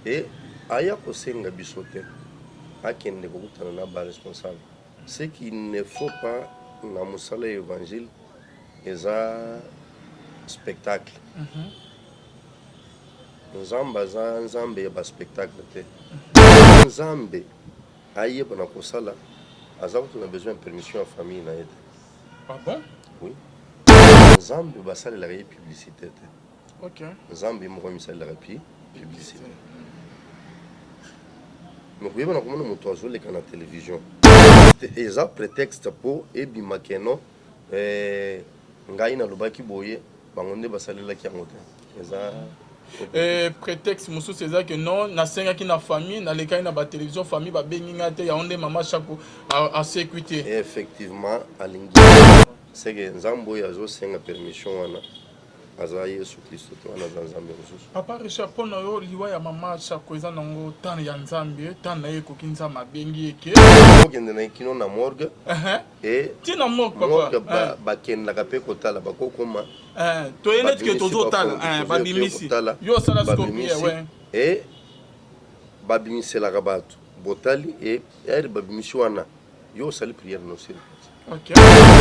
Et aya kosenga bisote akende kokutana na ba responsable. Ce qu'il ne faut pas na musala évangile eza spectacle. Nzambe aza nzambe ya ba spectacle te. Nzambe ayeba na kosala aza kutuna besoin de permission ya famille na yete. Ah bon? Oui. Nzambe basalelaka ye publicité te. Ok. Nzambe moko misalelaka publicité. Mais kuyeba na komona moto azoleka na télévision eza prétexte po ebima keno ngai nalobaki boye bango nde basalelaki yango te eza prétexte mosusu eza que non nasengaki na famille nalekaki na batélévision famille babengi ngai te yango nde mama Chako asécurité. Effectivement alingi seke nzambe oyo azosenga permission wana aza yesu kristo te wana aza nzambe mosusu. Papa Richard, mpona yo liwa ya mama Chako eza nango tana ya nzambe tana ye ekoki nzambe abengi eke okende na kino na morgue tina morgue papa bakendaka mpe kotala bakokoma toye neti ke tozotala babimisi yo osala sikopi e babimiselaka bato botali e ere babimisi wana yo osali priere nosili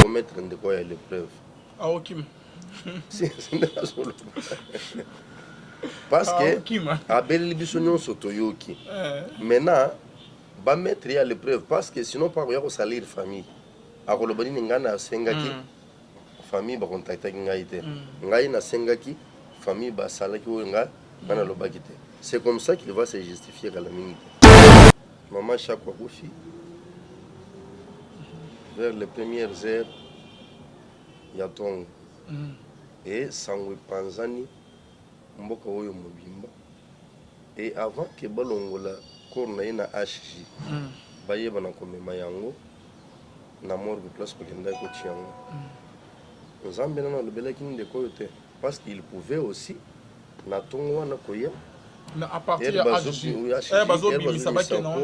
omettre ndeko ya l'épreuve aokima parce que abeleli biso nyonso toyoki maintenant bamettre ya l'épreuve parce que sinon pa koya kosalir famille akoloba nini ngai nasengaki famille bakontaktaki ngai te ngai nasengaki famille basalaki oyo ngai nalobaki te. C'est comme ça qu'il va se justifier kala mingi te. Maman Chako akufi vers les premières heures ya ntongo et sango epanzani mboka oyo mobimba et avant que balongola corps na ye na HJ bayeba na komema yango na morgue place bakendaki kotia yango nzambe nano alobelaki ndeko oyo te parce qu'il pouvait aussi na ntongo wana koya à partir ya HJ bazobimisa bakena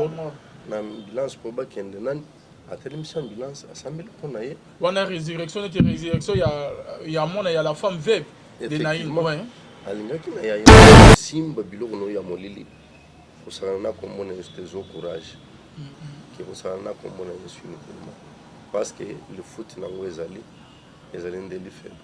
na ambulance po bakende nani atelemisa ambulance asambeli mpo na ye wana résurrection neti résurrection ya mwana ya la femme veuve de Naïm alingaki na ya simba biloko no ya molili kosala na komona yesu tezo courage ke kosala na komona yesu uniquement parce que le foot nango ezali ndeli faible.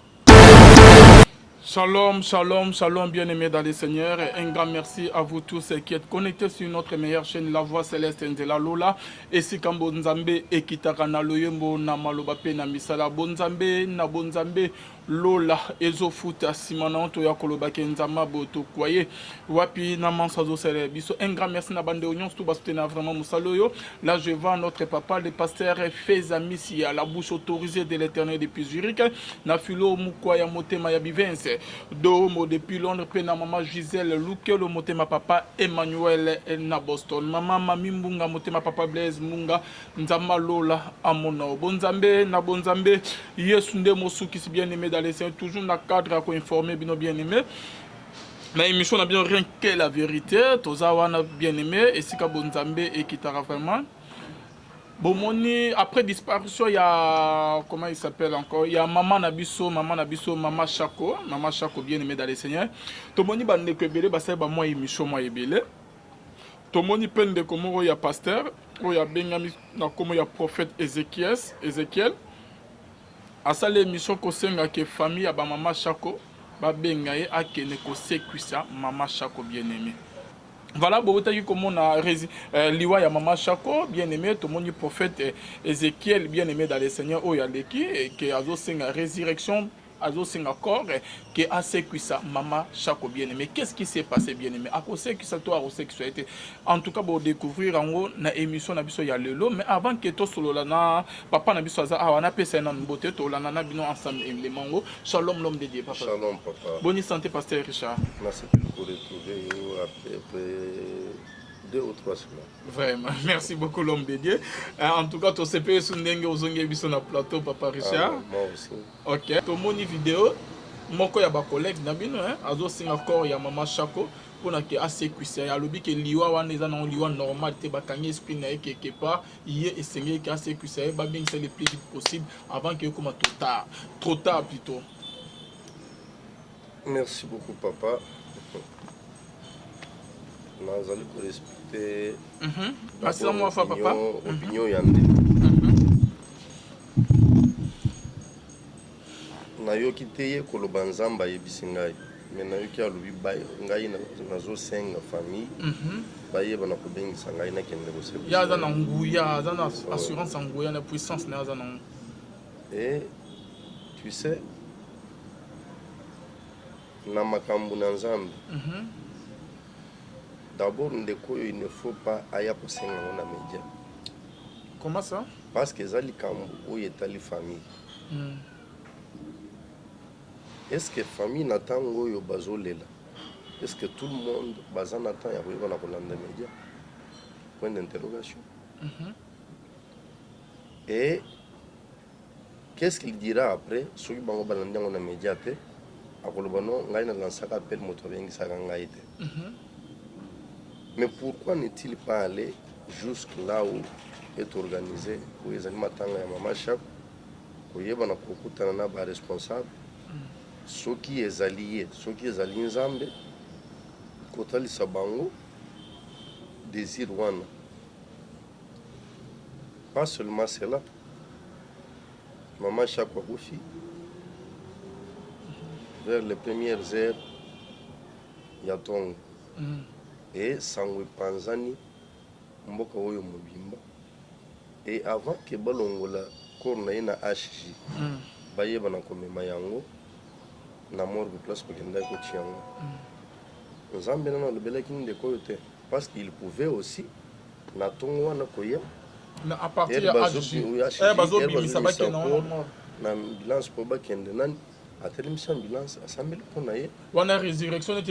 Shalom, shalom, shalom, bien-aimés dans le Seigneur. Un grand merci à vous tous qui êtes connectés sur notre meilleure chaîne, La Voix Céleste Nzela Lola. Et si Kambo Nzambe et Kitakana Loyembo na Malobape na Misala Bonzambe na Bonzambe Lola Ezo Futa Simananto ya Kolobake Nzama Boto Kwaye Wapi na Mansazo Sele Biso. Un grand merci na bande oignon tout bastena vraiment Moussaloyo. Là je vois notre papa le pasteur Fezamisi à la bouche autorisée de l'Éternel depuis Zurich. Na Filo Mukwaya Motema ya Bivense. Domo depuis Londres pe na maman Gisèle Lukelo Motema papa Emmanuel na Boston. Maman Mami Mbunga Motema papa Blaise Munga Nzama Lola Amona. Bonzambe na Bonzambe Yesu nde mosuki si bien aimé dans les Seigneurs, toujours dans le cadre à informer bien aimé. Mais émission n'a bien rien que la vérité. Tozawana bien aimé et si Bonzambe et Kitara vraiment. Bomoni après disparition il y a comment il s'appelle encore il y a maman Nabiso maman Chako bien aimé dans les Seigneurs. Tomoni bande que belé basa ba moi émission moi ebele. Tomoni peine de comment il y a pasteur, il y a Benjamin na comment il y a prophète Ézéchiel. À ça l'émission ko senga que famille ba maman Chako ba bengaye akene ko sécuisa maman Chako bien aimé. Voilà, comme on a liwa ya mama Chako bien aimé, tout le monde prophète Ézéchiel bien aimé dans les Seigneurs oh ya leki et que azo senga résurrection azo senga corps que a sécuisa mama Chako bien aimé. Qu'est-ce qui s'est passé bien aimé? À cause que ça toi sexualité. En tout cas pour découvrir en haut na émission na biso ya lelo mais avant que to solo la na papa na biso za awana pesa na mbote to la na bino ensemble les mango. Shalom l'homme de Dieu papa. Shalom papa. Bonne santé pasteur Richard. Merci pour retrouver après 2 ou 3 semaines. Vraiment, merci beaucoup l'homme de Dieu. En tout cas, tu sais pas si tu as sur le plateau, Papa Richard. Moi aussi. Ok. Tu as mon vidéo. Mon collègue Nabino, azo Singapore, il y a Maman Chako. Pour que assez cuissé, il y a le que liwa wan les anon liwa normal, te bakangi esprit na quelque part, il est essayé que assez cuissé, ba bien c'est le plus vite possible avant que comme trop tard plutôt. Merci beaucoup papa. nazali korespecte masila mwafa papa opinion ya nde nayoki te ye koloba nzambe ayebisi ngai me nayoki alobi ngai nazosenga famille bayeba na kobengisa ngai nakende kosepela ya aza na nguya aza na assurance ya nguya na puissance na aza nango. Et tu sais na makambo na nzambe d'abord ndeko oyo il ne faut pas aya kosenga ngo na média. Comment ça? Parce que eza likambo oyo etali famille. Est-ce que famille na ntango oyo bazolela, est-ce que tout le monde baza na temps ya koyeba na kolanda média? Point d'interrogation. Et qu'est-ce qu'il dira après soki bango balandi yango na média te akoloba no ngai nalansaka appel moto abengisaka ngai te. Mais pourquoi n'est-il pas allé jusque là où est organisé où ezali matanga ya mama Chap koyeba na kokutana na ba responsable soki ezali ye soki ezali nzambe kotalisa bango désir wana. Pas seulement cela, Maman Chap Wakufi, vers les premières heures, Yatong et Sangwe Panzani, Mboka Oyo Mobimba. Et avant que Balongola Kornaï na HJ, Bayeba na Komema Yango, na morgue place Kokenda Kochiango. Nzambe na le belaking de Koyote, parce qu'il pouvait aussi, na Tongo na Koyem. À partir de na ambulance pour bakende nani atelemisa ambulance assemble pour naye wana résurrection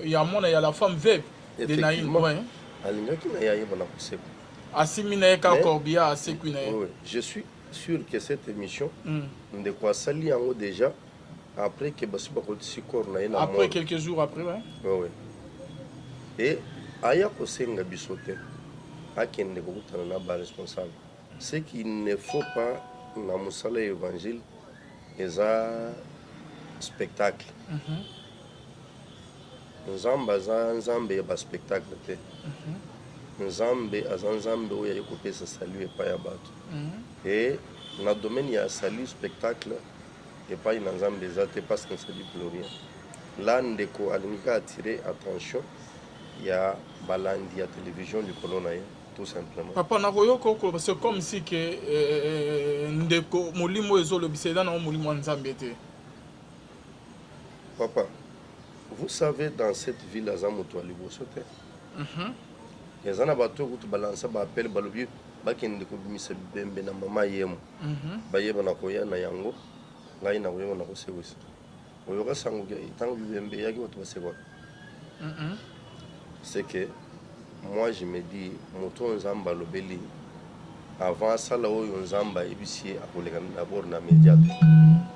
ya mona ya la femme veuve de Naïm alingaki na yaye bana kuseko asimina ka corbia asekwi na ye. Je suis sûr que cette émission de quoi sali yango déjà après que basi bakotisi corps na ye na après quelques jours après oui et aya kosenga bisote akende kokutana na ba responsable. Ce qu'il ne faut pas na musala évangile eza spectacle. Nzambe aza nzambe ya ba spectacle te. Nzambe aza nzambe oyo ayekopesa salut epai ya bato. Et na domaine ya salut spectacle epai na nzambe eza te parce que ça dit plus rien. Là ndeko alingaka attirer attention ya balandi ya télévision likolo na ye. Tout simplement. Papa nakoyoko c'est comme si que ndeko molimo ezolobisela na molimo nzambe te. Papa, vous savez dans cette ville azamoto aliboso te. Yazana bato kutu balansa ba appel balobi bakende ko bimisa bembe na mama yemo. Bayeba na koya na yango ngai na koyeba na kosewisa. Oyoka sango tango bembe yaki bato basewa. C'est que moi je me dis moto nzamba lobeli avant sala oyo nzamba ebisi akoleka d'abord na média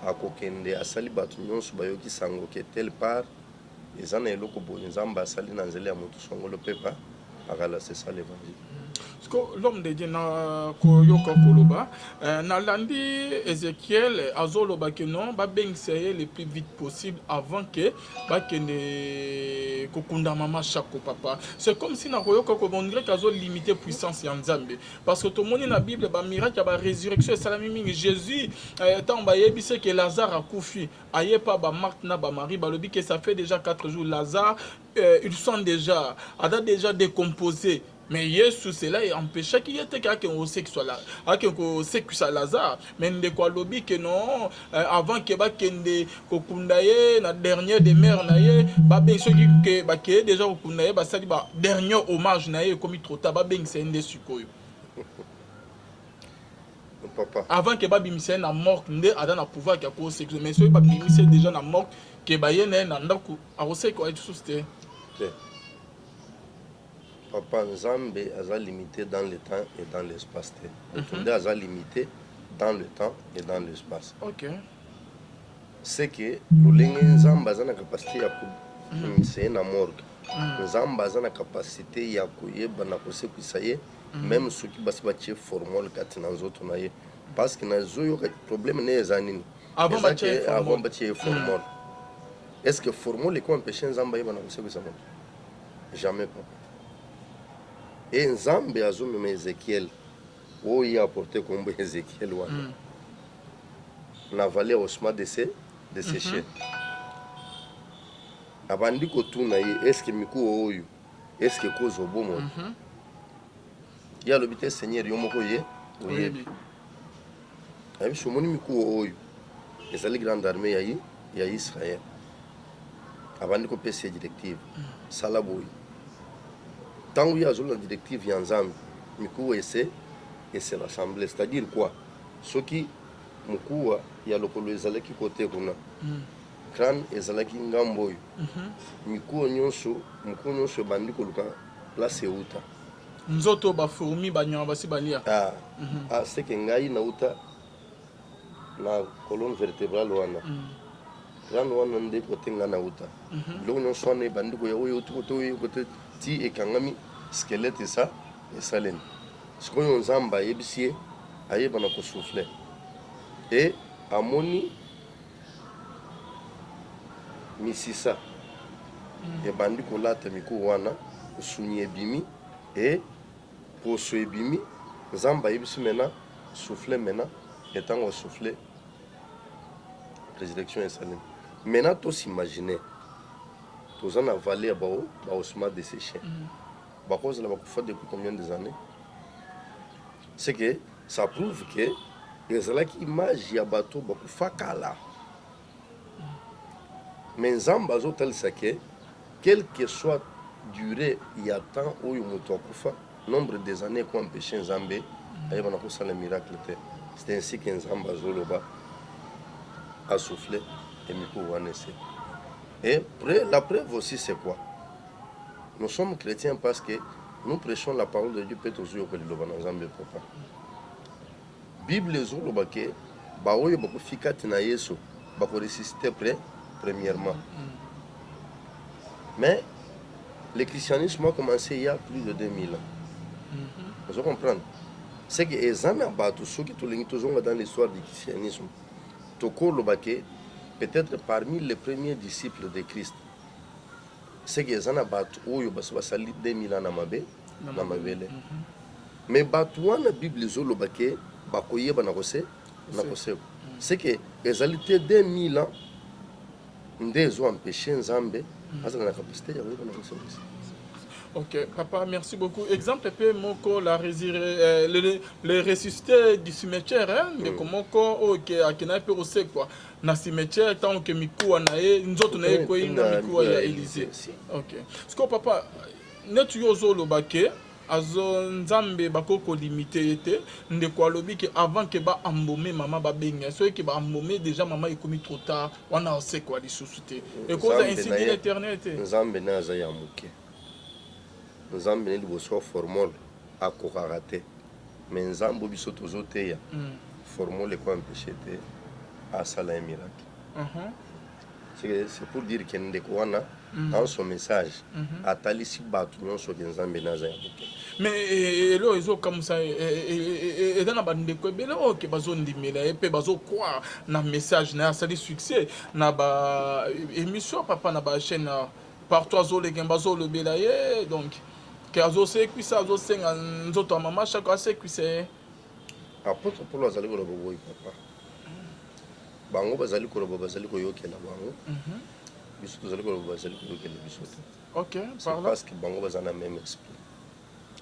akokende asali bato nyonso bayoki sango ke tel part ezana eloko boye nzamba asali na nzela ya moto songolo pepa akala c'est ça l'évangile. L'homme de Dieu na koyoka koloba na landi Ézéchiel azoloba que non ba bengsaye le plus vite possible avant que ba kende kokunda mama Chako papa. C'est comme si na koyoka ko on dirait qu'azo limiter puissance ya Nzambe parce que tout le monde na Bible ba miracle ba résurrection salami mingi Jésus tant ba yebise que Lazare a kufi aye pas ba Marthe na ba Marie ba lobi que ça fait déjà 4 jours Lazare ils sont déjà décomposés. Mais Yesu cela empêchait qu'il y ait quelqu'un au sexe là, au sexe à Lazare. Mais de quoi lobby que non, avant que ba kende kokundaye na dernier demeure naye, ba ben ceux qui ba que déjà kokundaye ba sali ba dernier hommage naye comme trop ta ba ben c'est ndé sukoyo. Papa. Avant que ba bimise na mort ndé ada na pouvoir que ko sexe mais ceux ba bimise déjà na mort que ba yene na ndako a sexe ko tout c'était. Papa Nzambe aza limité dans le temps et dans l'espace. Otonde aza limité dans le temps et dans l'espace. OK. C'est que lolenge Nzambe aza na capacité ya komise na morgue. Nzambe aza na capacité ya koyeba na kosekwisa ye même soki basi batie formol kati na nzoto na ye parce que na zoyo problème ne eza nini avant batie formol. Est-ce que formol eko empêcher Nzambe yeba na kosekwisa moto? jamais papa. Et Nzambe azomema Ezekiel oyo apporté kombo Ezekiel wana na vallée osma de séché abandi kotuna ye eske mikuwa oyo eske kozo bomo ya lobi te Seigneur yo moko ye oyebi ayebi somoni mikuwa oyo ezali grande armée ya Israël abandi kopesa directive sala boye ntango ye azolola directive ya Nzambe mikuwa ese l'assemblée, c'est-à-dire quoi soki mukuwa ya lokolo ezalaki kote kuna crâne ezalaki ngambo oyo mikuwa nyonso ebandi koluka place euta nzoto bafourmi banyama basi balia seke ngai nauta na colonne vertébrale wana crâne wana nde kote nga nauta biloko nyonso wana ebandi koya oyo oyo kote ti ekangami skelete esalemi sikoyo Nzambe ayebisi ye ayeba na kosouffle e amoni misisa ebandi kolata mikuwa wana osuni ebimi e poso ebimi Nzambe ayebisi mena souffle mena etango souffle résurrection esalemi mena tosimagine toza na vallée ya baosma de séché bakozala bakufa depuis combien des années? C'est que ça prouve que ezalaki image ya bato bakufa kala mais Nzambe azotalisa ke quelle que soit durée ya temps oyo moto akufa nombre des années ko empêcher Nzambe ayeba na kosala miracle te. C'est ainsi que Nzambe azoloba a soufflé et miko wana ese. Et la preuve aussi c'est quoi? Nous sommes chrétiens parce que nous prêchons la parole de Dieu peut toujours que liloba na Nzambe papa. Bible ezoloba ke ba oyo bakofika tina Yesu bako ressusciter premièrement. Mais le christianisme a commencé il y a plus de 2000 ans. Vous comprenez? C'est que ezana bato ceux qui tolingi tozonga dans l'histoire du christianisme. Tokoloba ke peut-être parmi les premiers disciples de Christ. C'est que ezana bato oyo basali 2000 ans na mabele. Mais bato wana Bible ezoloba ke bakoyeba na kose c'est que ezalité 2000 ans ndezo empêcher Nzambe azala na capacité ya koyeba na kose. Ok, papa, merci beaucoup. Exemple, moko la le ressuscité du cimetière, hein, mais comment ok, akina pe ose quoi. Na cimetière tant que mikuwa na ye, nzoto na ye ko ina mikuwa ya Élysée. Ok. Ce que papa, netu yozo lobake azo Nzambe bakoko limité était ndeko alobi que avant que ba ambomé maman ba benga so que ba ambomé déjà maman est commis trop tard on sait quoi les sociétés et cause ainsi dit l'éternité Nzambe na za ya muke Nzambe ne liboso formol akokaka te mais Nzambe biso tozote ya formol ko empêcher te asala un miracle. C'est pour dire que ndeko wana dans son message atalisi batu nyonso ke Nzambe na za ya muke. Mais là ils ont comme ça et dans la bande de quoi bela ok bazo ndimela et pe bazo quoi na message na ça succès na ba émission papa na ba chaîne partout azo les bazo le bela donc que azo c'est qui ça azo senga nzoto mama chaque assez qui c'est apôtre Paul azali ko lobo papa bango bazali ko lobo bazali ko yokela bango biso tozali ko lobo bazali ko yokela biso. OK par là parce que bango bazana même esprit.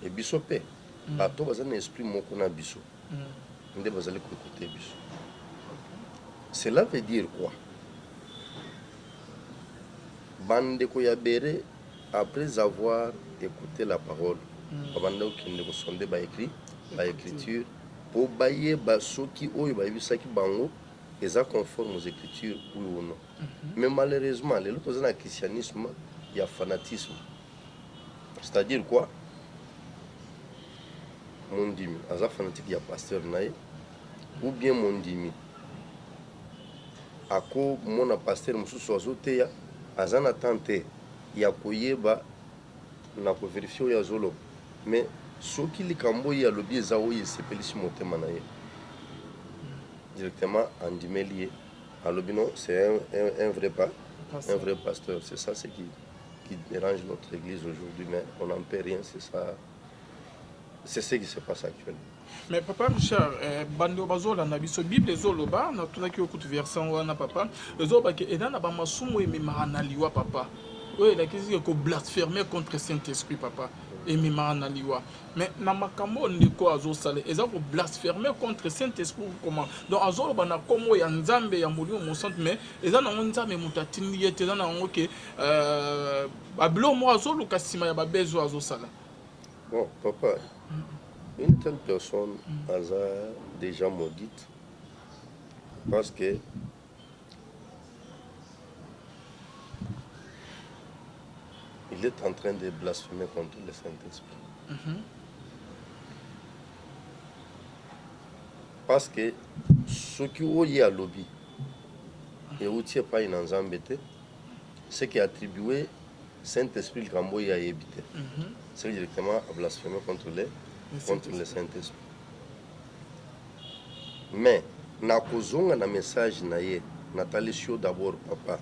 Et biso pe bato bazana esprit moko na biso nde bazali ko écouter biso. Cela veut dire quoi? Bande ko ya bere après avoir écouté la parole babanda okende ko sonde ba écriture po baye ba soki oyo ba yebisaki bango eza conforme aux écritures ou non. Mais malheureusement les autres dans le christianisme il y a fanatisme. C'est-à-dire quoi? Mondimi aza fanatique ya pasteur naye ou bien mondimi ako mona pasteur mususu azoteya aza na tante ya koyeba na ko vérifier ya zolo mais soki likambo ya lobi eza oyo esepelisi motema na ye directement andimeli ye alobi non c'est un vrai pasteur. C'est ça ce qui qui dérange notre église aujourd'hui, mais on n'en peut rien, c'est ça. C'est ce qui se passe actuellement. Mais papa Richard, bando bazola na biso Bible ezoloba na tunaki okutu verset wana papa ezoloba ke eda na ba masumu ememaka na liwa papa. Oui, la question est que blasphémer contre Saint-Esprit papa ememaka na liwa. Mais na makambo ndeko azosala eza ko blasphémer contre Saint-Esprit comment. Donc azoloba na komo ya nzambe ya molimo mosante mais eza na nzambe mutatindi yete eza na ngo ke babilo mo azoluka sima ya babezo azosala. Bon, papa, une telle personne a déjà maudite parce que il est en train de blasphémer contre le Saint-Esprit. Parce que ce qui est à lobby et où tu n'es pas une embêté, c'est qui est attribué Saint-Esprit le Camboy a évité. C'est directement à blasphémer contre le Saint-Esprit. Mais, na kozonga na message na ye, Nathalie Sio d'abord papa,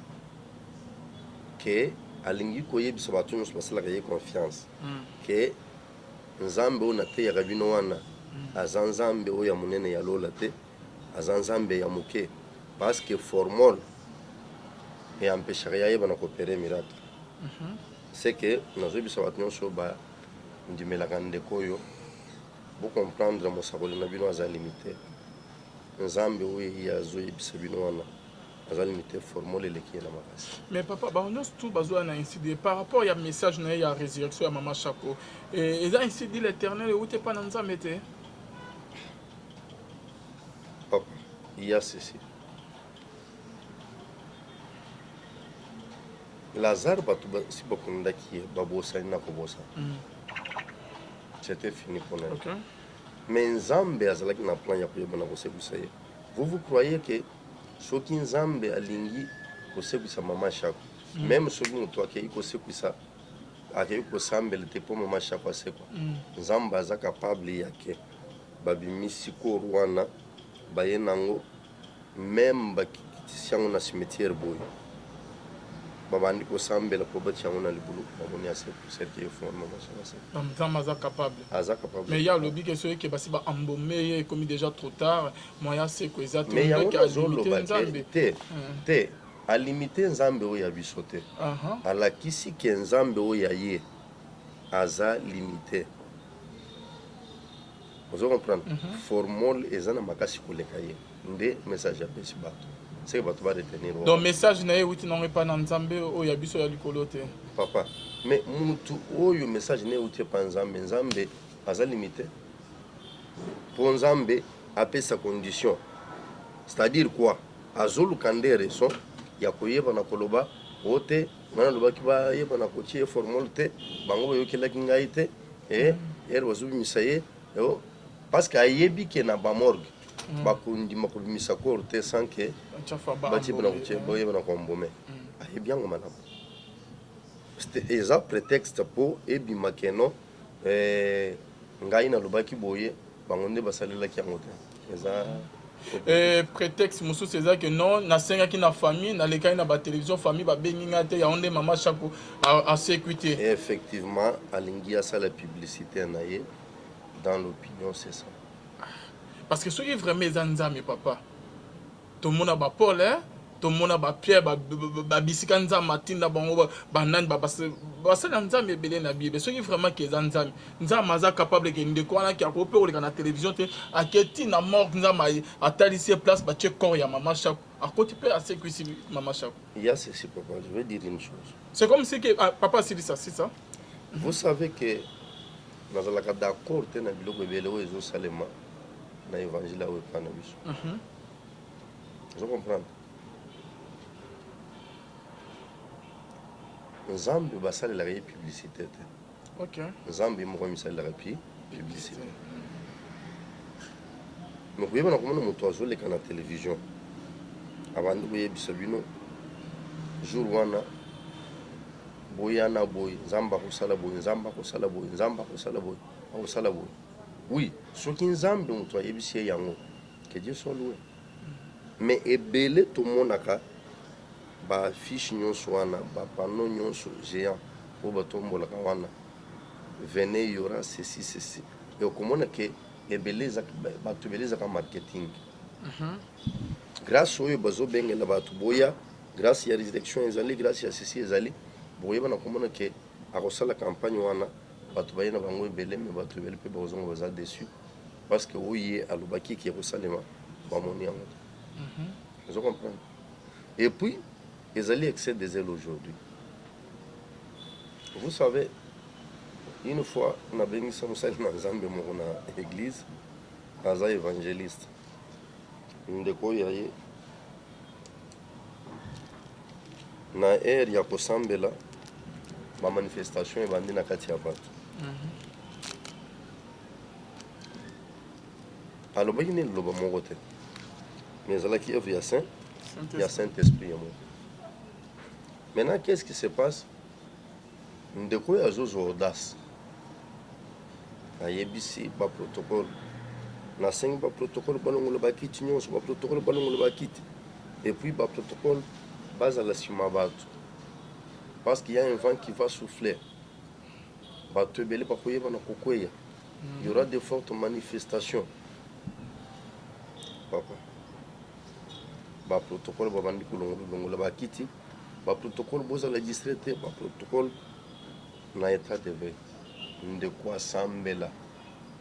que alingi koye biso batu nyonso basalaka ye confiance, que nzambe oyo na te ya bino wana aza nzambe oyo ya monene ya lola te, aza nzambe ya moke, parce que formol et empêchaka ya yeba na coopérer miracle. C'est que nazo biso batu nyonso ba ndimelaka ndeko oyo bo comprendre mosakoli na bino aza limité. Nzambe oyo azoyebisa bino wana aza limité formule eleki ye na makasi. Mais papa baonyonso tout bazwa na incide par rapport ya message na ye ya résurrection ya mama Chako eza incide l'éternel euti epa na nzambe te. Papa, il y a ceci. Lazare bato si bakundaki ye babosani na kobosa, c'était fini pour elle. Okay. Mais nzambe azalaki na plan ya koyeba na kosekwisa ye. Vous croyez que soki nzambe alingi kosekwisa mama Chako, même soki moto akei kosekwisa akei kosambela te mpo mama Chako asekwa, nzambe aza capable yake babimisi koru wana baye nango même bakitisi yango na cimetière boye babandi kosambela po bati yango na libulu bamoni aserke efona mama Chako asekwa. Nzambe aza capable. Aza capable. Mais il y a le but que ceux qui basi ba embaumer comme déjà trop tard, moyen c'est que ça mais yango azoloba te a limité nzambe oyo ya biso te, alakisi ke nzambe oyo ya ye aza limité. Vous comprendre? Formule eza na makasi koleka ye nde message apesi bato, c'est que bato ba retenir. Donc message na ye wuti non pas na nzambe oyo ya biso ya likolo te papa, mais mutu oyo message ne wuti pa nzambe, nzambe aza limité. Pour nzambe apesa condition, c'est-à-dire quoi? Azoluka nde raison ya koyeba na koloba ote mana lobaki ba yeba na kotie formule te bango bayokelaki ngai te ere bazobimisa ye parce que ayebi ke na bamorgue bakondima kobimisa koro te sans ke batieba na kotie boyeba na kombome, ayebi yango malamu. Eza prétexte po ebima keno ngai nalobaki boye bango nde basalelaki yango te. Eza prétexte mosusu c'est que non nasengaki na famille nalekaki na télévision famille babengi nga te yaonde mama Chako a sécurité. Effectivement alingi asala publicité na ye dans l'opinion, c'est ça. Parce que soki vraiment eza nzambe papa tomona ba Paul tomona ba Pierre babisika nzambe atinda bango banani basala nzambe ebele na Bible. Soki vraiment ke eza nzambe nzambe aza capable ke ndeko wana ki akope koleka na télévision te aketi na mort nzambe atalisi place batie corps ya mama Chako akoti pe asekwisi mama Chako. Il y a ceci papa, je vais dire une chose. C'est comme si que papa c'est ça. Vous savez que nazalaka d'accord te na biloko ebele oyo ezosalema na évangile oyo epa na biso. Vous comprenez? Nzambe basalelaka ye publicité te. Okay. Nzambe moko misalelaka publicité. Mais koyeba na komona moto azoleka na télévision abandi koyebisa bino jour wana boyana boy nzamba kosala boy nzamba kosala boy nzamba kosala boy akosala boy. Oui, soki nzambe moto ayebisi ye yango que Dieu soit loué. Mais ebele tomonaka ba fiche nyonso wana ba panneau nyonso géant oyo batombolaka wana venez il y aura ceci ceci et okomona ke bato ebele ezaka marketing grâce oyo bazobengela bato boya grâce ya résurrection ezali grâce ya ceci ezali boyeba na komona ke akosala campagne wana bato baye na bango ebele me bato ebele mpe bazonga baza déçu parce que oyo ye alobaki ke ekosalema bamoni yango te ozo comprendre et puis ezali excès des ailes aujourd'hui. Vous savez, une fois nabengisa mosali na nzambe moko na église aza évangéliste ndeko oyo aye na ere ya kosambela bamanifestation ebandi na kati ya bato alobaki nini liloba moko te mais ezalaki œuvre ya Saint-Esprit ya moko. Maintenant qu'est-ce qui se passe? Ndeko oyo azozwa audace ayebisi baprotocole nasengi baprotocole balongola bakiti nyonso baprotocole balongola bakiti et puis baprotocole bazala nsima bato parce qu'il y a un vent qui va souffler bato ebele bakoyeba na kokweya il y aura de fortes manifestations papa baprotocole babandi kolongola bakiti baprotocole bozala distrait te baprotocole na état de veille ndeko asambela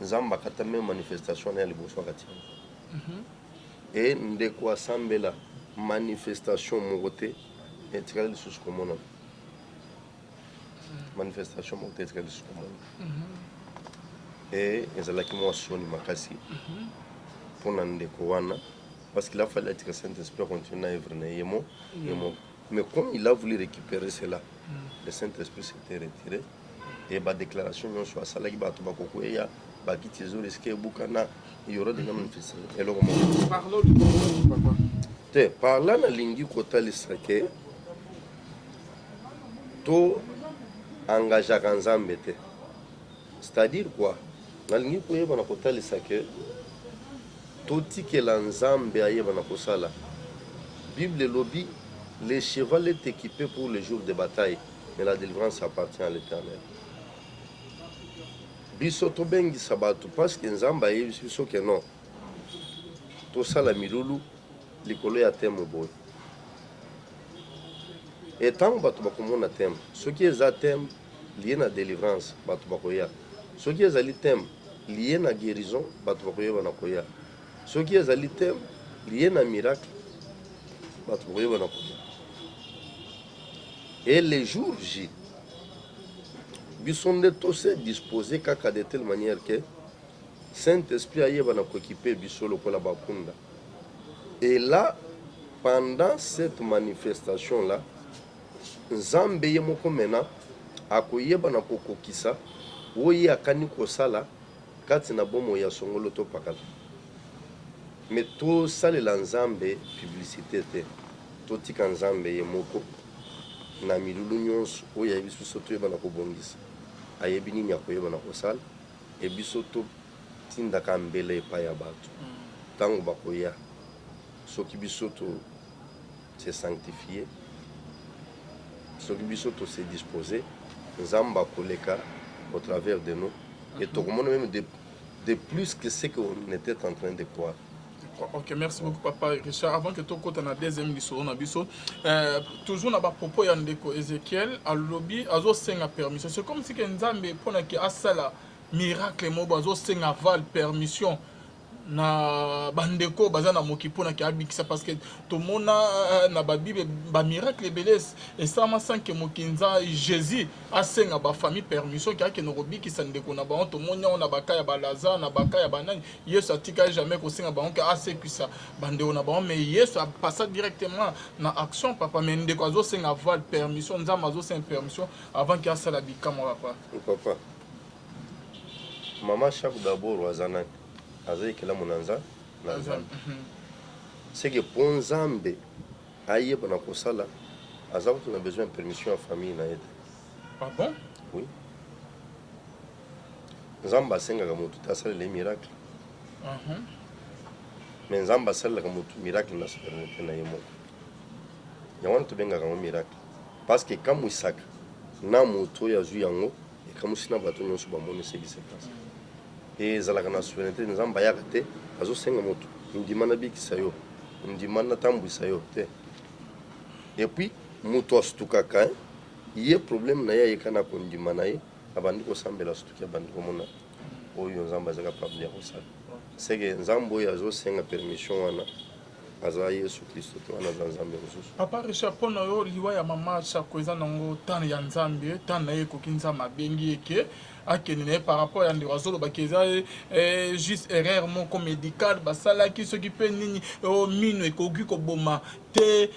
nzambe akata me manifestation na ya liboso akati yango e ndeko asambela manifestation moko te etikali lisusu komona manifestation moko te etikali lisusu komona e ezalaki mwa soni makasi mpona ndeko wana parce qu'il a fallu que Saint-Esprit continue à œuvrer na yemo mais comme il a voulu récupérer cela le Saint-Esprit s'était retiré et ba déclaration nyonso asalaki bato bakokweya bakiti ezoreske ebukana il y aura des manifestations eloko moko Parlons du papa. te parla nalingi kotalisa ke to engageaka nzambe te c'est-à-dire quoi nalingi koyeba na kotalisa ke totikela nzambe ayeba na kosala bible elobi le cheval est équipé pour le jour de bataille mais la délivrance appartient à l'éternel biso tobengisa bato parce que nzambe ayebisi biso ke non tosala milulu likolo ya teme boye et ntango bato bakomona teme soki eza teme lié na délivrance bato bakoya soki ezali teme lié na guérison bato bakoyeba na koya soki ezali teme lié na miracle bato bakoyeba na koya et les jours J biso nde tose disposé kaka de telle manière que Saint-Esprit ayeba na koéquiper biso lokola bapunda et là pendant cette manifestation là nzambe ye moko mena akoyeba na kokokisa oyo akani kosala kati na bomo ya songolo to pakala mais tosalela nzambe publicité te totika nzambe ye moko na milulu nyonso oyo ayebi biso toyeba na kobongisa ayebi nini akoyeba na kosala e biso totindaka mbele epai ya bato ntango bakoya soki biso to se sanctifier soki biso to se disposer nzambe akoleka au travers de nous et tokomona même de plus que ce qu'on était en train de croire. Ok, merci beaucoup papa Richard. Avant que tu côté na deuxième mission na biso toujours na ba propos ya ndeko Ezekiel alobi azo senga permission. C'est comme si que nzambe pona ki asala miracle mo bazo senga val permission na bandeko baza na moki pona ki abikisa parce que to mona na ba bible ba miracle beles et ça ma sans que mokinza Jésus asenga ba famille permission ki ake no robikisa ndeko na ba to monya na baka ya balaza na baka ya banani Yesu atika jamais ko senga ba onka asekisa bandeko na ba mais Yesu a passé directement na action papa mais ndeko azo senga val permission nzama azo senga permission avant qu'il asala bikama papa maman chaque d'abord wazana azekela monanza na nzambe c'est que pour nzambe ayeba na kosala aza kutu na besoin de permission ya famille na yete. Ah bon? Oui. Nzambe asengaka motu te asalela miracle mais nzambe asalelaka motu miracle na souveraineté na ye moko yango wana tobengaka yango miracle parce que kamwisaka na moto ya zu yango ekamusi na bato nyonso bamoni ce qui se passe et ezalaka na souveraineté nzambe ayaka te azosenga moto ndima nabikisa yo ndima natambwisa yo te et puis moto asutukaka ye problème na ye ayeka na kondima na ye abandi kosambela asutuki abandi komona oyo nzambe azaka pable ya kosala seke nzambe oyo azosenga permission wana aza yesu kristo te wana aza nzambe mosusu. Papa Richard, mpona yo liwa ya mama chako eza nango tana ya nzambe tana na ye ekoki nzambe abengi eke akende na ye par rapport ya ndeko azolobaki eza juste erreur moko médicale basalaki soki mpe nini mino ekoki koboma te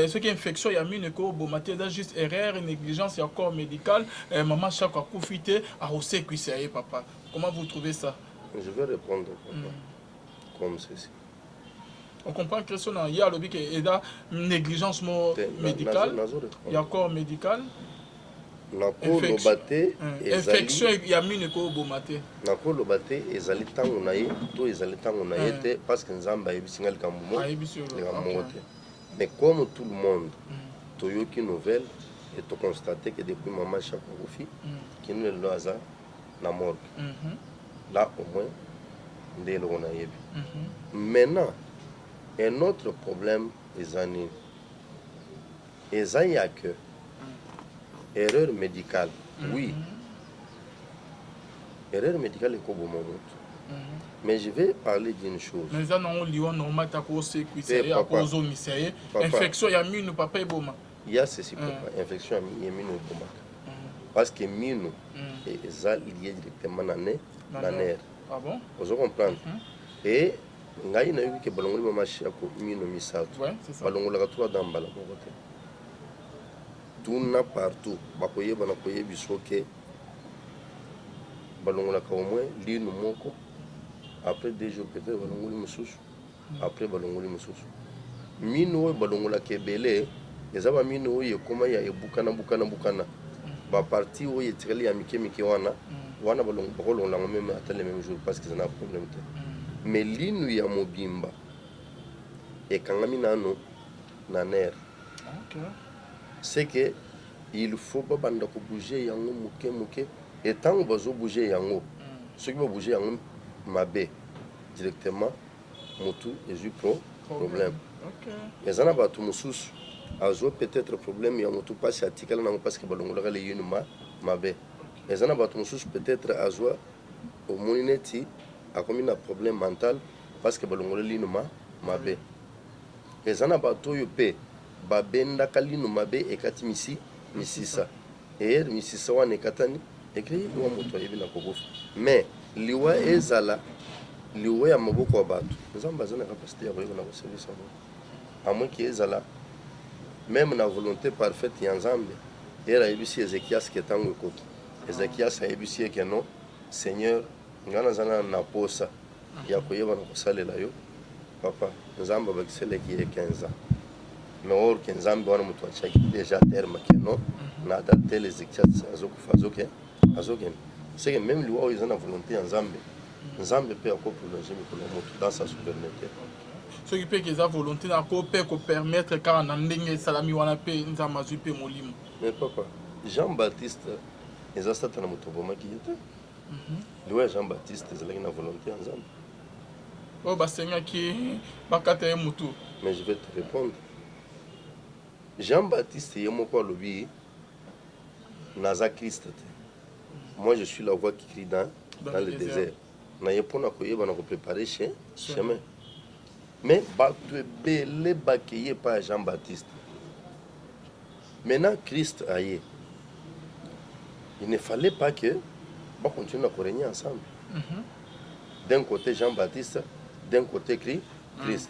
soki infection ya mino ekoki koboma te eza juste erreur négligence ya corps médical mama chako akufi te akosekwisa ye papa. Comment vous trouvez ça? Je vais répondre papa comme ceci. On comprend que ce qu'il y a une négligence médicale, il y a corps médical, infection, il y a une bomate. Nakolo bate ezali tango na ye to ezali tango na ye te parce que nzamba yebisinga likambo te. Mais comme tout le monde, toyoki nouvelle et to constater que depuis maman chaque kofi qui ne le hasard na morgue. Là au moins ndé lo na yebi. Maintenant un autre problème est que erreur médicale. Oui. Erreur médicale est comme mon mais je vais parler d'une chose. Mais ça non lion normal ta ko sécurité à cause au misère infection ya mine papa eboma. Il y a ceci papa infection ya mine eboma. Parce que mine est lié directement na nerf. Ah bon? Vous comprenez? Et ngai na yoki ke balongoli mama shako mino misato balongola ka trois dambala moko te tuna partout bakoyeba na koyebi soke balongola ka au moins lino moko après 2 jours peut-être balongoli mususu après balongoli mususu mino balongola ke belé ezaba mino ekoma ya bukana ba parti oyo etikali ya mike wana balongola même à le même jour parce que ça n'a problème te. Mais linu ya mobimba ekangami nano na nerf. C'est que il faut pas banda ko bouger yango muke et tant bazo bouger yango ceux qui vont bouger yango mabe directement motu ezu problème. Mais ça n'a pas tout mususu azo peut-être problème ya motu pas atikala nango parce que balongola le yinu mabe. Mais ça n'a pas tout mususu peut-être azo au monineti a comme un problème mental parce que balongole lino mabe ezana bato yo pe babenda kalino mabe ekati misisa et misisa wana ekatani ekri wa moto yebi na kobofa mais liwa ezala liwa ya maboko ya bato nzamba zana capacité ya koyeba na ko service à moins que ezala même na volonté parfaite ya nzambe era yebisi Ezekias ke tango ekoti Ezekias ayebisi ke non Seigneur ngana zana na posa ya koyeba na kosalela yo papa nzamba bakiseleki ye 15 ans mais or que nzambe wana mutu achaki déjà terme que non na date les Ezekias azoken c'est que même lui ils ont la volonté nzambe peut encore prolonger mikolo mutu dans sa souveraineté ce qui peut qu'ils a volonté na ko peut ko permettre car na ndenge salami wana pe nzamba zu pe molimo. Mais papa Jean-Baptiste eza satana mutu bomaki yete lui Jean-Baptiste ezalaki na volonté nzambe oh basenga ki bakata mutu. Mais je vais te répondre. Jean-Baptiste ye moko alobi naza Christ. Moi je suis la voix qui crie dans le désert. Na yepona koyeba na ko préparer chemin. Mais bato ebele bakeye par Jean-Baptiste. Maintenant Christ aye. Il ne fallait pas que on continue à régner ensemble. D'un côté Jean-Baptiste, d'un côté Christ.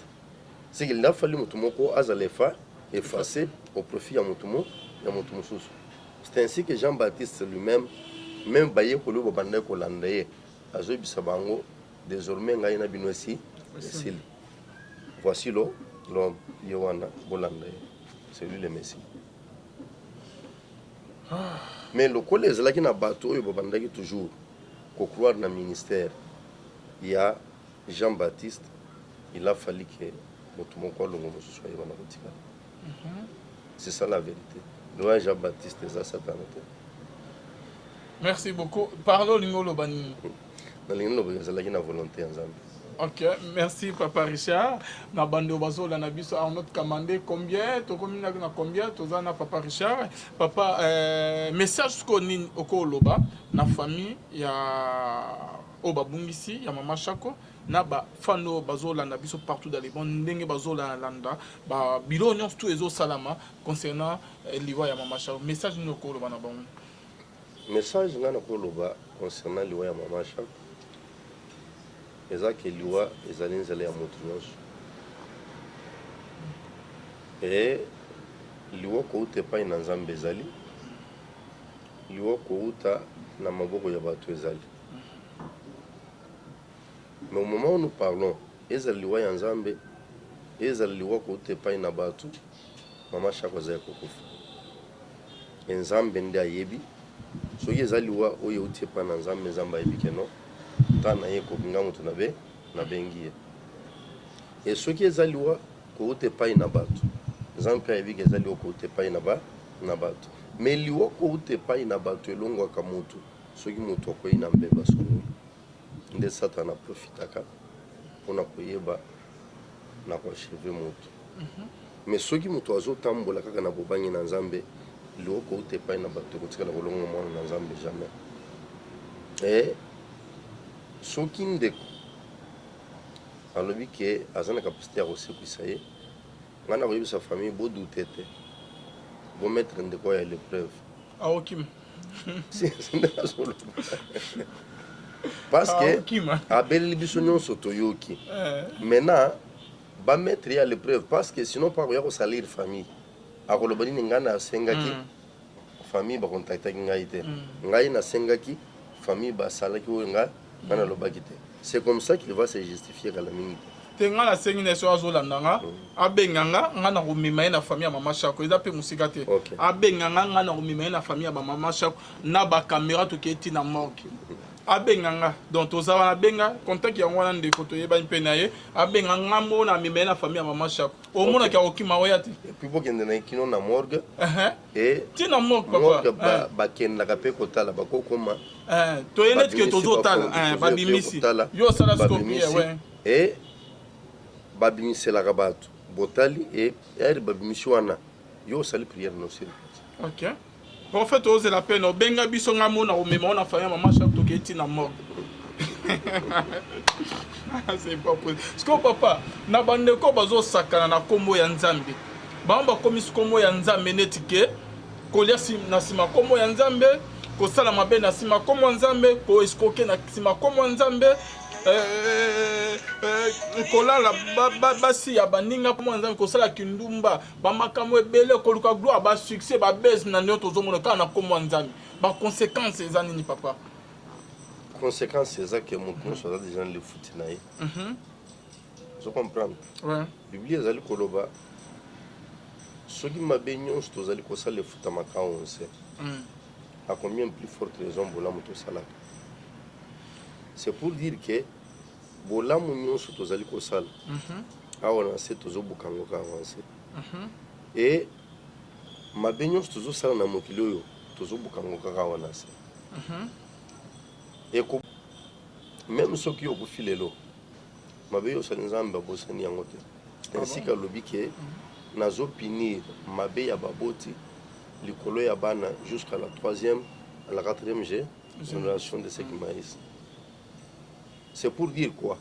C'est qu'il a fallu que Azalefa effacer au profit de Moutoumou et Moutoumou. C'est ainsi que Jean-Baptiste lui-même, même Baye Kolo Bobanda Kolandaye, Azobi Sabango, désormais Ngaïna Binoisi, voici l'homme, Yohana Bolandaye. C'est lui le Messie. Mais le collège là qui n'a pas bateau, il toujours croire dans le ministère. Il y a Jean-Baptiste, il a fallu que c'est ça la vérité. Loin Jean-Baptiste eza Satana te. Merci beaucoup. Parlons lingolo bani. Na lingolo ezalaki na volonté ya Nzambe. Ok, merci Papa Richard. Na bando bazola na biso a notre commandé combien to combien na combien to na Papa Richard. Papa message ko ni okoloba na famille ya Obabungisi ya Mama Shako na ba fano bazola na biso partout dans les monde ndenge bazola landa ba bilo nyonso tout ezo salama concernant liwa ya Mama Shako. Message ni okoloba na bango. Message ngana koloba concernant liwa ya Mama Shako. Eza ke liwa ezali nzela ya motu nyonso. E liwa kouta epai na Nzambe ezali. Liwa kouta na maboko ya bato ezali. Mais au moment où nous parlons, ezali liwa ya Nzambe, ezali liwa kouta epai na bato, Mama Shako azali kokufa. Nzambe nde ayebi, soki ezali liwa oyo euti epai na Nzambe, Nzambe ayebi ke non. Tana ye kokinga mutu na bengi ye. Et soki ezali liwa kouta epai na bato, Nzambe ayebi ke ezali liwa kouta epai na bato. Mais liwa kouta epai na bato elongwaka mutu, soki mutu akoyi na mbeba songolo. Nde Satana profitaka mpona koyeba na koacheve mutu. Mais soki mutu azotambola kaka na bobangi na Nzambe, liwa kouta epai na bato ekotikala kolonga mwana na Nzambe jamais. Et soki ndeko alobi ke aza na kapasité ya kosekwisa ye, nga na koyebisa famille bodute te, bomettre ndeko ya l'épreuve. Aokim. Parce que abeleli biso nyonso toyoki. Maintenant bamettre ye à l'épreuve parce que sinon pa koya kosalir famille. Akoloba nini nga nasengaki famille bakontaktaki ngai te. Ngai nasengaki famille basalaki oyo nga na lobaki te. C'est comme ça qu'il va se justifier à la minute. Tenga la sengi ne so azolandanga abenganga nga na komema na famille ya Mama Shako eza pe musika te. Abenganga nga na komema na famille ya Mama Shako na ba caméra to keti na morgue. Abenganga donc tozawa na benga contact ya ngwana ndeko to yeba mpe na ye abenganga mo na mema na famille ya Mama Shako o mona ka okima oya te. Et puis bokende na kino na morgue et ti na morgue papa ba kenda ka pe kotala ba kokoma to yenet ke tozo tala ba bimisi yo sala scopie ouais et babimisela ka bato botali et er babimisi wana yo sali prière no sir. OK. Prophète ose la peine benga biso nga mona o mema na famille Mama Shako to keti na morgue. C'est pas possible. Parce que papa na bande ko bazo sakana na kombo ya Nzambe. Bamba komisi kombo ya Nzambe netike kolia na sima kombo ya Nzambe ko sala mabe na sima kombo ya Nzambe ko escroquer na sima kombo ya Nzambe kolala basi ya baninga kombo ya Nzambe ko sala kindumba bamakamo ebele ko luka gloire ba succès ba base na nyoto zomona kana kombo ya Nzambe ba conséquences ezani ni papa. Conséquence c'est ça que mon soit des gens les foutent naï. Je comprends. Ouais. Bible ezali koloba soki mabe nyonso tozali kosala le futa makao on sait. À combien plus forte raison bolamu tosalaka. C'est pour dire que bolamu nyonso tozali kosala. Awa na se tozobuka ngo ka avancer. Et mabe nyonso tozosala na mokili oyo tozobuka ngo ka awa se. Et même ceux qui ont filé l'eau, ma belle osali Nzambe bosani yango te. Ainsi que lobi ke nazo pinir ma belle ya baboti likolo ya bana jusqu'à la 3e à la 4e génération de ce qui maïs. C'est pour dire quoi?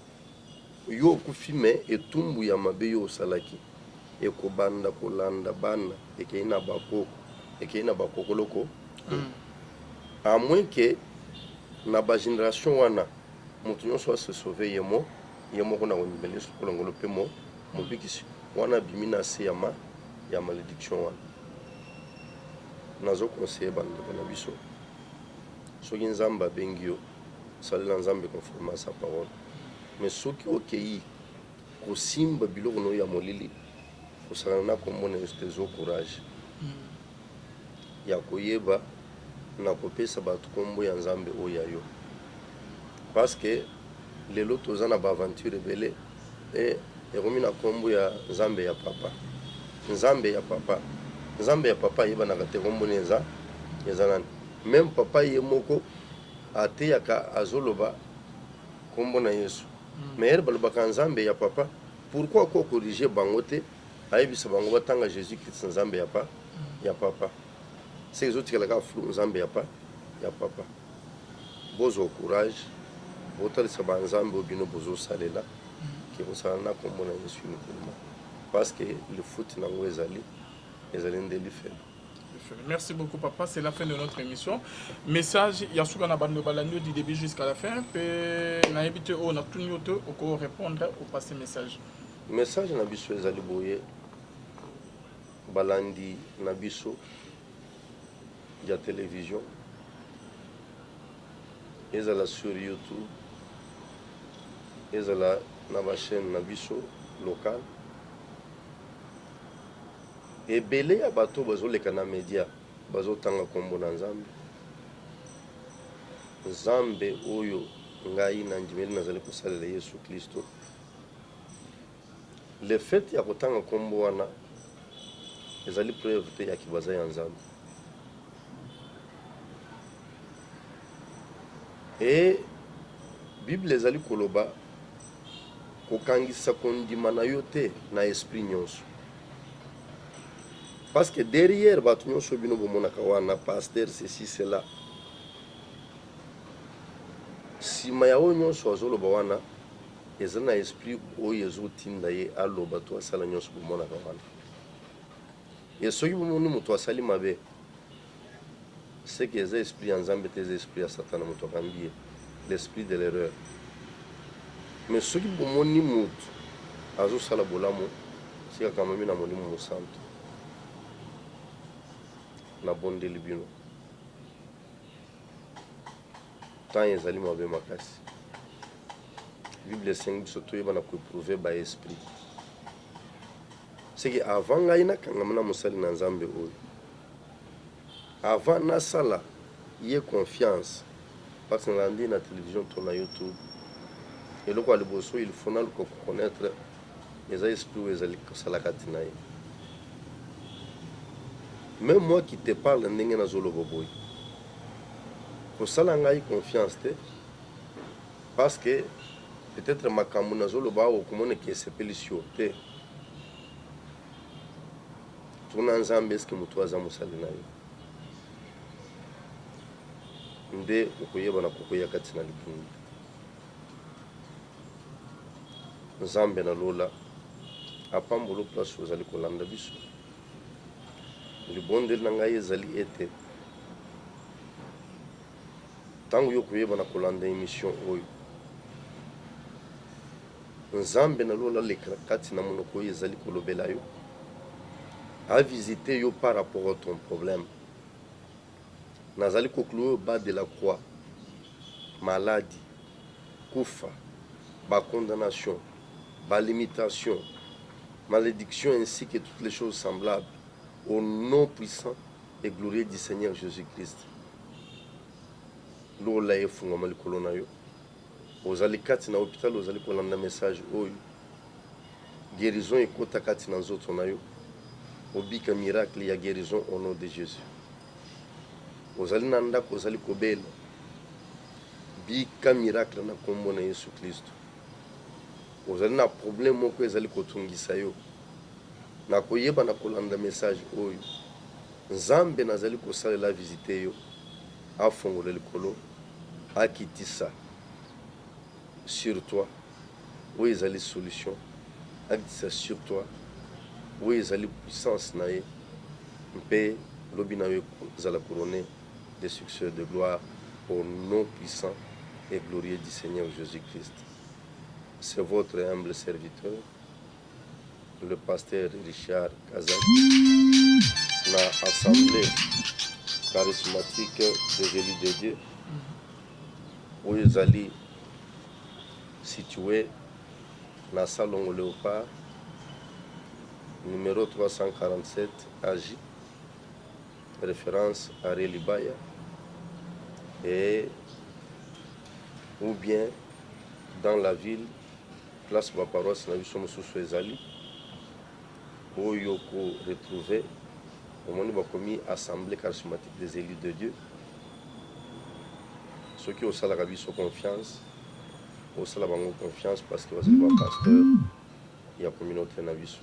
Yo kufime etumbu ya mabe yo salaki e ko banda ko landa bana e ke ina bakoko loko. À moins que na ba génération wana mutu nyonso se sauver yemo kuna konibele so kolongolo pe mo bikisi wana bimina se ya malédiction wana nazo conseiller bande na biso soki Nzamba bengio salela Nzambe conformément à sa parole mais soki okei kosimba biloko no ya molili kosala na komona estezo courage ya koyeba na kopesa bato kombo ya Nzambe oya yo parce que lelo tozana ba aventure belé et ekomi na kombo ya Nzambe ya papa nzambe ya papa yebanaka te kombona eza nani. Même papa ye moko ateyaka azoloba kombo na Yesu. Mais ere balobaka nzambe ya papa, pourquoi ko corriger bango te ayebisa bango batanga Jésus Christ nzambe ya papa. C'est les autres qui ont flou nzambe ya papa. Bozo courage, botalisa ba nzambe obino bozo salela ki bosala na kombo na Yesu uniquement. Parce que le foot nango ezali ndeli faible. Merci beaucoup papa, c'est la fin de notre émission. Message Yasuka na bando balando du début jusqu'à la fin. Pe na habité on a tout nyoto au répondre au passé message. Message na biso ezali boye balandi na biso ya télévision ezala sur YouTube ezala na ba chaîne na biso local. Ebele ya bato bazoleka na media bazotanga kombo na nzambe oyo ngai na ndimeli nazali kosalela Yesu Kristo. Le fait ya kotanga kombo wana ezali preuve te ya kibaza ya nzambe. Et Bible ezali koloba kokangisa kondima na yo te na esprit nyonso. Parce que derrière bato nyonso bino bomonaka wana pasteur ceci cela, sima ya oyo nyonso azoloba wana eza na esprit oyo ezotinda ye aloba to asala nyonso bomonaka wana. Et soki bomoni moto asali mabe, c'est que eza esprit ya nzambe te eza esprit ya satana moto akambi ye, l'esprit de l'erreur. Mais soki bomoni moto azosala bolamu sika kamami na molimo mosantu na bondeli bino tant ezali mabe makasi. Bible esengi biso toyeba na koeprouve ba esprit. C'est que avant ngai nakangama na mosali na nzambe oyo, avant nasala ye confiance, parce que nalandi na télévision to na YouTube eloko ya liboso il faut naluka kokonaître eza esprit oyo ezali kosalaka ntina ye. Même moi qui te parle ndenge nazoloba boye kosala ngai confiance te, parce que peut-être makambo nazoloba awa okomona ke esepeli si yo te. Tuna nzambe eske moto aza mosali na ye nde okoyeba na kokoya kati na likingi. Nzambe na lola apambolo place ozali kolanda biso. Libondeli na ngai ezali ete ntango yo koyeba na kolanda émission oyo nzambe na lola lekala kati na monoko oyo ezali kolobela yo avisiter yo par rapport à ton problème. Nazali conclure au bas de la croix maladie, kufa, ba condamnation, ba limitation, malédiction ainsi que toutes les choses semblables au nom puissant et glorieux du Seigneur Jésus-Christ. Lola efungama likolo na yo ozali kati na hôpital ozali kolanda message oyo guérison ekota kati na nzoto na yo obika miracle ya guérison au nom de Jésus. Ozali na ndako ozali kobela bika miracle na kombo na Yesu Kristo. Ozali na problème moko ezali kotungisa yo na koyeba na kolanda message oyo nzambe nazali kosalela visite yo afongola likolo akitisa sur toi oyo ezali solution, akitisa sur toi oyo ezali puissance na ye mpe lobi na yo ezala couronné de succès de gloire au nom puissant et glorieux du Seigneur Jésus-Christ. C'est votre humble serviteur, le pasteur Richard Kazak, la assemblée charismatique des élus de Dieu, où ils allaient situés dans la Salon Léopard, numéro 347 AJ, référence à Relibaya, et ou bien dans la ville, place ma paroisse, nous sommes sous Ezali, où il faut retrouver omoni bakomi assemblée charismatique des élus de Dieu. Ceux qui ont la biso confiance, ont la confiance parce que vous êtes pasteur, il y a communauté na biso.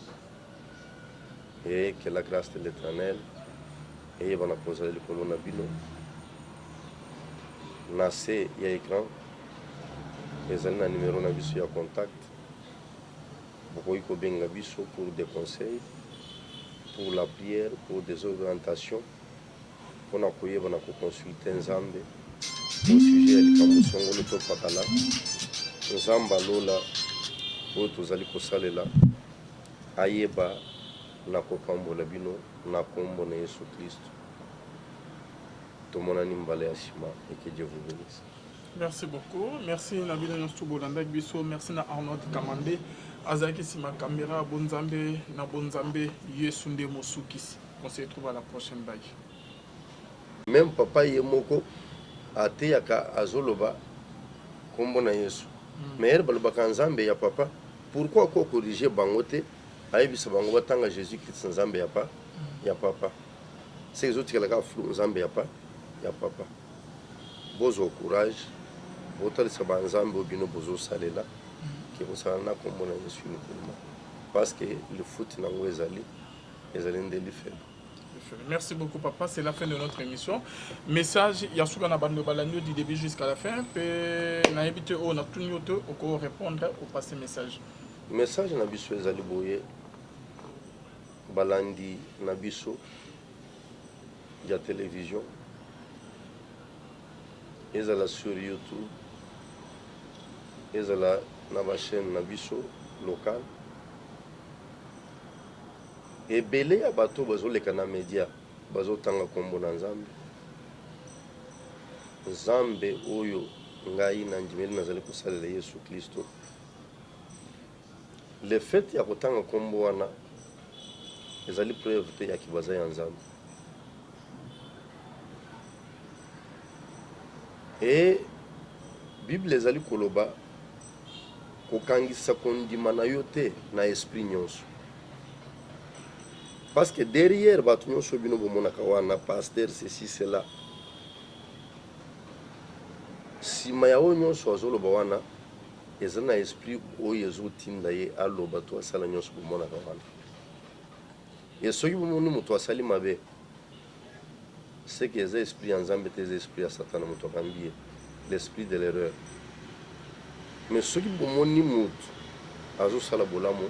Et que la grâce de l'Éternel et va poser le colon na bino. Nassé il y a écran. Les années numéro na biso ya contact. Beaucoup ko benga biso pour des conseils, pour la prière, pour des orientations. On a consulté Nzambe au sujet de Kamusongo le Topakala. Nzamba Lola, où tozali kosalela, ayeba na kopambola bino na kombo na Yesu Christ. Tomonani mbale ya shima et que Dieu vous bénisse. Merci beaucoup. Merci Nabila Nyostubolandak Biso. Merci na Arnaud Kamande. Azaki Sima Kamera, Bonzambe, na Bonzambe, Yesunde Mosukisi. On se retrouve à la prochaine bague. Même papa Yemoko a teyaka azoloba kombo na Yesu. Mais balobaka Nzambe ya papa. Pourquoi ko corriger bangote? Ayebisa bango batanga Jésus Christ Nzambe ya pa ya papa. C'est les autres qui la flou Nzambe ya pa ya papa. Bozo courage. Botalisa banzambe obino bozo salela. Qui vous savez kombo na Yesu uniquement. Parce que le foot nango ezali ndeli faible. Merci beaucoup papa, c'est la fin de notre émission. Message Yasuga na bando balanyo du début jusqu'à la fin. Pe na ebite o na tunyoto oko répondre au passé message. Message na biso ezali boye balandi na biso ya télévision. Ezala sur YouTube. Ezala na ba chaîne na biso local. Ebele ya bato bazoleka na media bazotanga kombo na Nzambe. Nzambe oyo ngai na ndimeli nazali kosalela Yesu Kristo. Le fait ya kotanga kombo wana ezali preuve te ya kibaza ya Nzambe. Et Bible ezali koloba kokangisa kondima na yo te na esprit nyonso. Parce que derrière, bato nyonso bino bomonaka wana pasteur ceci cela. Sima ya oyo nyonso azoloba wana eza na esprit oyo ezotinda ye aloba to asala nyonso bomonaka wana. Et soki bomoni moto asali mabe, c'est que eza esprit ya Nzambe te eza esprit ya Satana moto akambi ye, l'esprit de l'erreur. Mais soki bomoni moto azosala bolamu,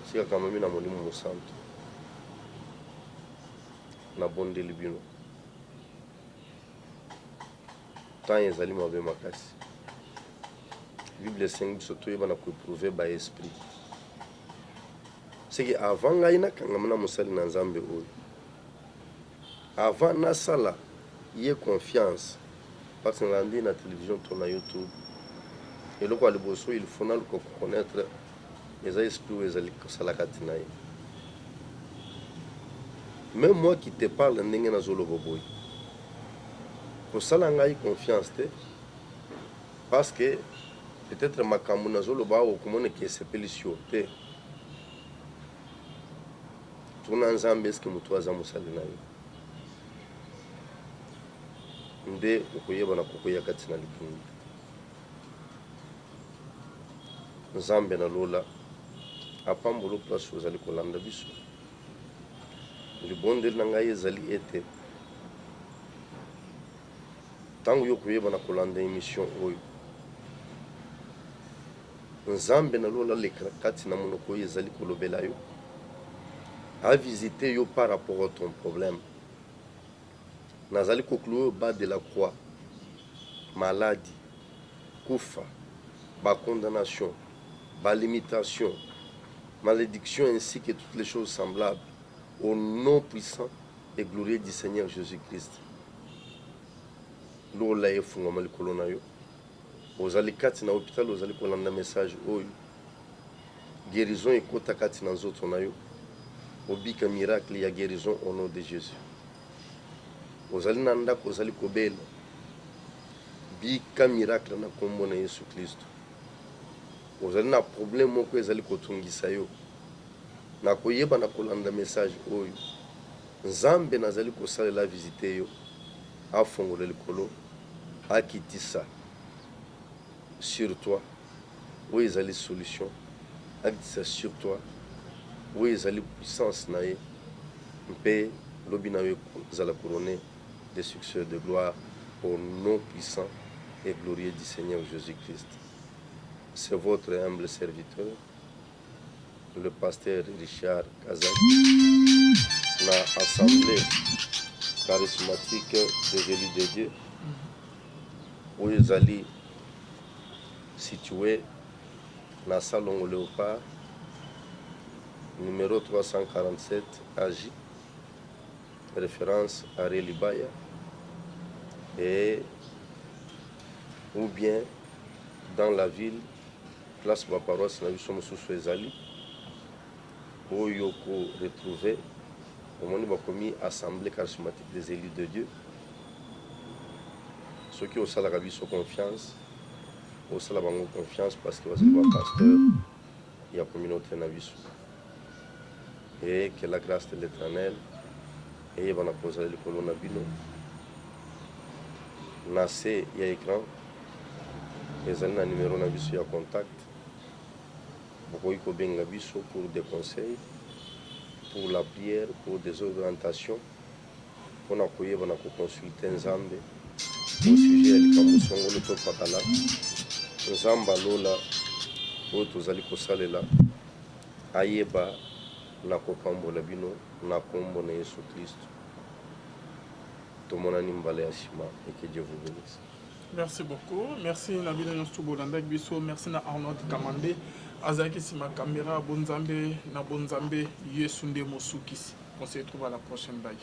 c'est kaka mami na molimo mosantu. Na bondeli bino tant ezali mabe makasi. Bible esengi biso toyeba na koeprouve ba esprit. C'est que avant ngai nakangama na mosali na Nzambe oyo, avant nasala ye confiance parce que nalandi na télévision to na YouTube eloko ya liboso il faut naluka kokonaître eza esprit oyo ezali kosala kati na ye. Même moi qui te parle, ndenge nazoloba boy. Kosala ngai confiance te parce que peut-être makambo nazoloba okomona ke sepeli sio te. Tuna Nzambe eske mutu aza mosali na yo. Nde okoyeba na kokoya kati na likungu. Nzambe na lola apambolo place ozali kolanda biso. Libondeli na ngai ezali ete tango yo koyeba na kolanda émission oyo Nzambe na lola leka kati na monoko oyo ezali kolobela yo a visiter yo par rapport à ton problème. Nazali kokluo bas de la croix, maladie, kufa, ba condamnation, ba limitation, malédiction ainsi que toutes les choses semblables. Au nom puissant et glorieux du Seigneur Jésus-Christ. Lola efunga malikolo na yo. Ozali kati na hôpital ozali kolanda message oyo. Guérison ekota kati na nzoto na yo. Obika miracle ya guérison au nom de Jésus. Ozali na ndako ozali kobela. Bika miracle na kombo na Yesu Kristo. Ozali na problème moko ezali kotungisa yo. Na koyeba na kolanda message oyo nzambe nazali kosalela visite yo afongola likolo akitisa sur toi oyo ezali solution akitisa sur toi oyo ezali puissance na ye mpe lobi na yo ezala couronné de succès de gloire au nom puissant et glorieux du Seigneur Jésus-Christ. C'est votre humble serviteur, le pasteur Richard Kazak, la assemblée charismatique des élus de Dieu, où ils allaient situés dans le salon Léopard, numéro 347 AJ, référence à Relibaya, et ou bien dans la ville, place ma paroisse, nous sommes sous Suezali, où il y a retrouvé au moment où commis assemblée charismatique des élus de Dieu. Ceux qui ont ça la confiance, au ça la confiance parce que vous êtes pasteur, il y a une communauté navisu. Et que la grâce de l'Éternel et il va poser le colon nabino. Nassé, il y a écran. Les années numéro navisu, il y a contact. Pour des conseils, pour la prière, pour des orientations. On a consulté Nzambe au sujet de Kamusongo le Topatala. Nzamba Lola, Otozali Kosalela, Ayeba, Nakokambo Labino, Nakombo na Yesu Christ. Tomona Nimbale Ashima et que Dieu vous bénisse. Merci beaucoup. Merci Nabila Nostubolandak Bisso. Merci na Arnaud Kamande. Azaki Sima Caméra, Bonzambe, na Bonzambe, Yesunde Mosukisi. On se retrouve à la prochaine bague.